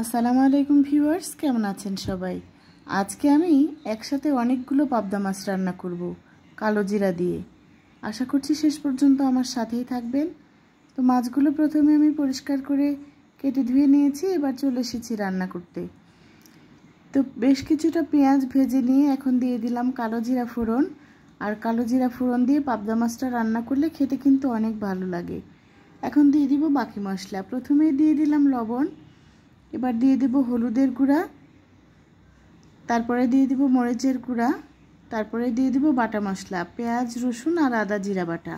আসসালামু আলাইকুম ভিউয়ার্স, কেমন আছেন সবাই? আজকে আমি একসাথে অনেকগুলো পাবদা মাছ রান্না করব কালো জিরা দিয়ে। আশা করছি শেষ পর্যন্ত আমার সাথেই থাকবেন। তো মাছগুলো প্রথমে আমি পরিষ্কার করে কেটে ধুয়ে নিয়েছি, এবার চলে এসেছি রান্না করতে। তো বেশ কিছুটা পেঁয়াজ ভেজে নিয়ে এখন দিয়ে দিলাম কালো জিরা ফোড়ন। আর কালো জিরা ফোড়ন দিয়ে পাবদা মাছটা রান্না করলে খেতে কিন্তু অনেক ভালো লাগে। এখন দিয়ে দিব বাকি মশলা। প্রথমেই দিয়ে দিলাম লবণ, এবার দিয়ে দেব হলুদের গুঁড়া, তারপরে দিয়ে দেব মরিচের গুঁড়া, তারপরে দিয়ে দেব বাটা মশলা, পেঁয়াজ রসুন আর আদা জিরা বাটা।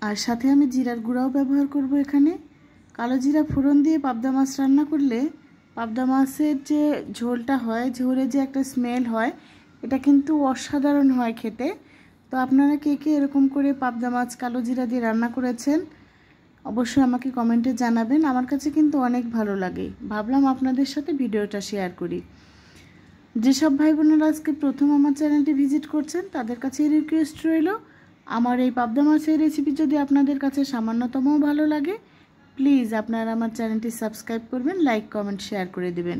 আর সাথে আমি জিরার গুঁড়াও ব্যবহার করব এখানে। কালো জিরা ফোড়ন দিয়ে পাবদা মাছ রান্না করলে পাবদা মাছের যে ঝোলটা হয়, ঝোলে যে একটা স্মেল হয়, এটা কিন্তু অসাধারণ হয় খেতে। তো আপনারা কে কে এরকম করে পাবদা মাছ কালো জিরা দিয়ে রান্না করেছেন অবশ্যই আমাকে কমেন্টে জানাবেন। আমার কাছে কিন্তু অনেক ভালো লাগে, ভাবলাম আপনাদের সাথে ভিডিওটা শেয়ার করি। যেসব ভাই বোনেরা আজকে প্রথম আমার চ্যানেলটি ভিজিট করছেন তাদের কাছে রিকোয়েস্ট রইল, আমার এই পাবদা মাছের রেসিপি যদি আপনাদের কাছে সামান্যতমও ভালো লাগে প্লিজ আপনারা আমার চ্যানেলটি সাবস্ক্রাইব করবেন, লাইক কমেন্ট শেয়ার করে দেবেন।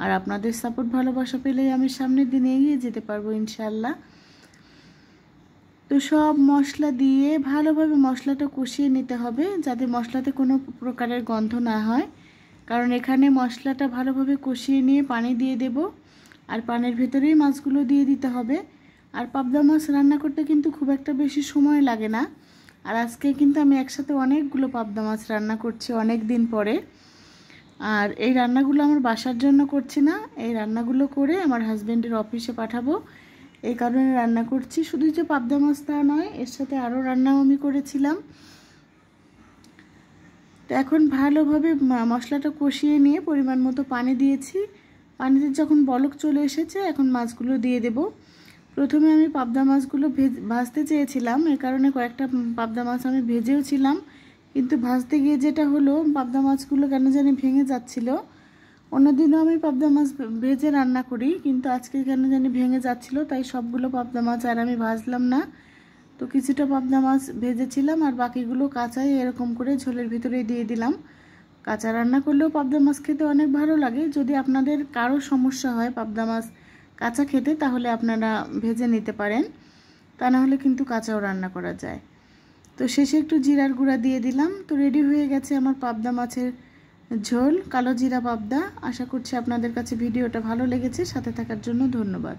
আর আপনাদের সাপোর্ট ভালোবাসা পেলেই আমি সামনের দিনে এগিয়ে যেতে পারবো ইনশাআল্লাহ। তো সব মশলা দিয়ে ভালোভাবে মশলাটা কষিয়ে নিতে হবে, যাতে মশলাতে কোনো প্রকারের গন্ধ না হয়। কারণ এখানে মশলাটা ভালোভাবে কষিয়ে নিয়ে পানি দিয়ে দেব, আর পানির ভেতরেই মাছগুলো দিয়ে দিতে হবে। আর পাবদা মাছ রান্না করতে কিন্তু খুব একটা বেশি সময় লাগে না। আর আজকে কিন্তু আমি একসাথে অনেকগুলো পাবদা মাছ রান্না করছি অনেক দিন পরে। আর এই রান্নাগুলো আমার বাসার জন্য করছি না, এই রান্নাগুলো করে আমার হাজব্যান্ডের অফিসে পাঠাবো, এই কারণে রান্না করছি। শুধু যে পাবদা মাছ তা নয়, এর সাথে আরও রান্নাও আমি করেছিলাম। তো এখন ভালোভাবে মশলাটা কষিয়ে নিয়ে পরিমাণ মতো পানি দিয়েছি। পানিতে যখন বলক চলে এসেছে এখন মাছগুলো দিয়ে দেব। প্রথমে আমি পাবদা মাছগুলো ভাজতে চেয়েছিলাম, এ কারণে কয়েকটা পাবদা মাছ আমি ভেজেও ছিলাম, কিন্তু ভাজতে গিয়ে যেটা হলো পাবদা মাছগুলো কেন জানি ভেঙে যাচ্ছিল। অন্যদিনও আমি পাবদা মাছ ভেজে রান্না করি, কিন্তু আজকে কেন জানি ভেঙে যাচ্ছিল, তাই সবগুলো পাবদা মাছ আর আমি ভাজলাম না। তো কিছুটা পাবদা মাছ ভেজেছিলাম আর বাকিগুলো কাঁচাই এরকম করে ঝোলের ভিতরে দিয়ে দিলাম। কাঁচা রান্না করলেও পাবদা মাছ খেতে অনেক ভালো লাগে। যদি আপনাদের কারো সমস্যা হয় পাবদা মাছ কাঁচা খেতে, তাহলে আপনারা ভেজে নিতে পারেন, তা না হলে কিন্তু কাঁচাও রান্না করা যায়। তো শেষে একটু জিরার গুঁড়া দিয়ে দিলাম। তো রেডি হয়ে গেছে আমার পাবদা মাছের ঝোল, কালো জিরা পাবদা। আশা করছি আপনাদের কাছে ভিডিওটা ভালো লেগেছে, সাথে থাকার জন্য ধন্যবাদ।